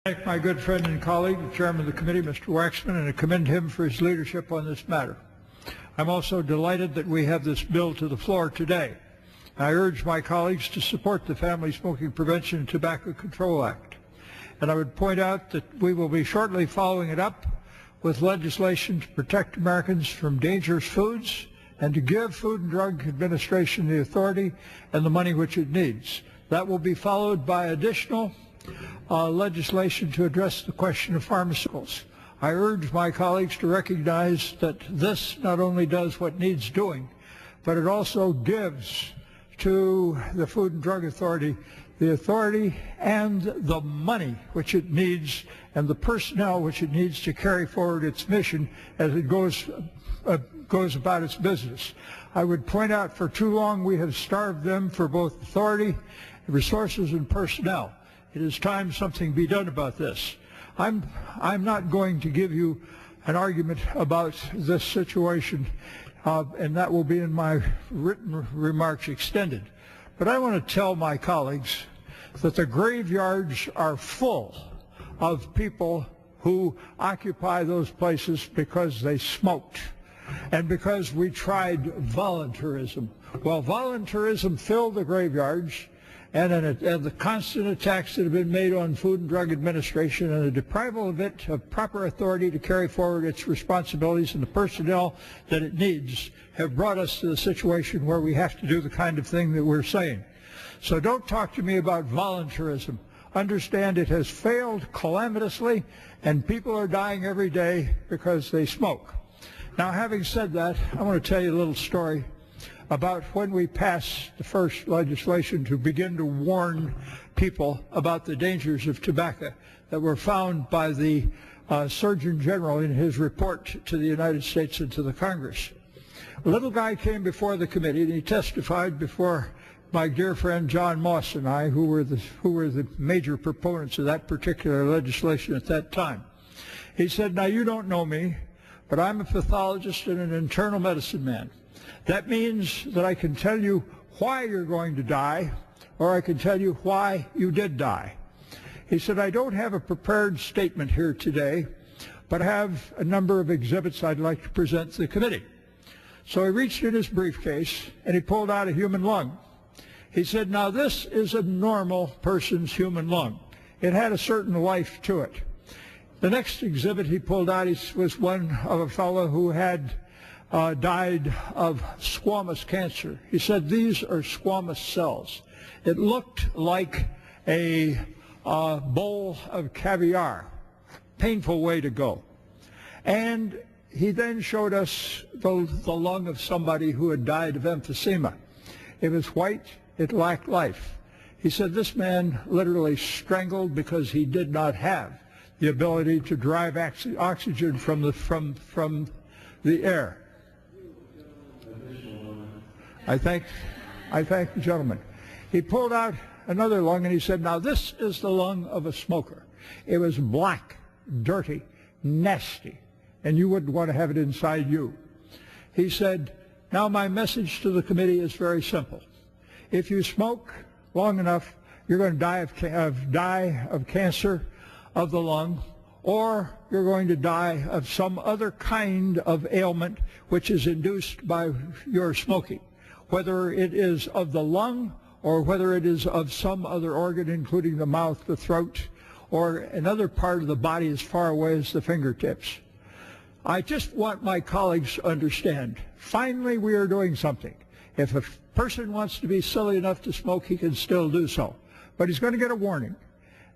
Thank my good friend and colleague, the chairman of the committee, Mr. Waxman, and I commend him for his leadership on this matter. I'm also delighted that we have this bill to the floor today. I urge my colleagues to support the Family Smoking Prevention and Tobacco Control Act. And I would point out that we will be shortly following it up with legislation to protect Americans from dangerous foods and to give Food and Drug Administration the authority and the money which it needs. That will be followed by additional legislation to address the question of pharmaceuticals. I urge my colleagues to recognize that this not only does what needs doing, but it also gives to the Food and Drug Authority the authority and the money which it needs and the personnel which it needs to carry forward its mission as it goes about its business. I would point out for too long we have starved them for both authority, resources, and personnel. It is time something be done about this. I'm not going to give you an argument about this situation, and that will be in my written remarks extended. But I want to tell my colleagues that the graveyards are full of people who occupy those places because they smoked and because we tried voluntarism. Well, voluntarism filled the graveyards, and the constant attacks that have been made on Food and Drug Administration and the deprival of it of proper authority to carry forward its responsibilities and the personnel that it needs have brought us to the situation where we have to do the kind of thing that we're saying. So don't talk to me about voluntarism. Understand it has failed calamitously, and people are dying every day because they smoke. Now, having said that, I want to tell you a little story about when we passed the first legislation to begin to warn people about the dangers of tobacco that were found by the Surgeon General in his report to the United States and to the Congress. A little guy came before the committee and he testified before my dear friend John Moss and I, who were the major proponents of that particular legislation at that time. He said, "Now you don't know me, but I'm a pathologist and an internal medicine man. That means that I can tell you why you're going to die, or I can tell you why you did die." He said, "I don't have a prepared statement here today, but I have a number of exhibits I'd like to present to the committee." So he reached in his briefcase and he pulled out a human lung. He said, "Now this is a normal person's human lung. It had a certain life to it." The next exhibit he pulled out was one of a fellow who had died of squamous cancer. He said, "These are squamous cells." It looked like a bowl of caviar. Painful way to go. And he then showed us the lung of somebody who had died of emphysema. It was white. It lacked life. He said this man literally strangled because he did not have the ability to drive oxygen from the air. I thank the gentleman. He pulled out another lung and he said, "Now this is the lung of a smoker. It was black, dirty, nasty, and you wouldn't want to have it inside you." He said, "Now my message to the committee is very simple. If you smoke long enough, you're going to die of cancer of the lung, or you're going to die of some other kind of ailment which is induced by your smoking, whether it is of the lung or whether it is of some other organ, including the mouth, the throat, or another part of the body as far away as the fingertips." I just want my colleagues to understand, finally we are doing something. If a person wants to be silly enough to smoke, he can still do so, but he's going to get a warning.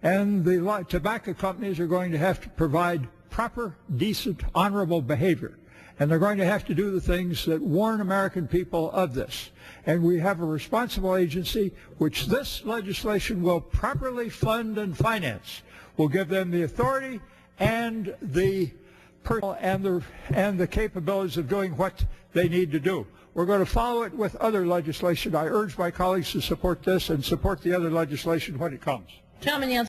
And the tobacco companies are going to have to provide proper, decent, honorable behavior. And they're going to have to do the things that warn American people of this. And we have a responsible agency which this legislation will properly fund and finance. We'll give them the authority and the and the capabilities of doing what they need to do. We're going to follow it with other legislation. I urge my colleagues to support this and support the other legislation when it comes. Gentleman yields.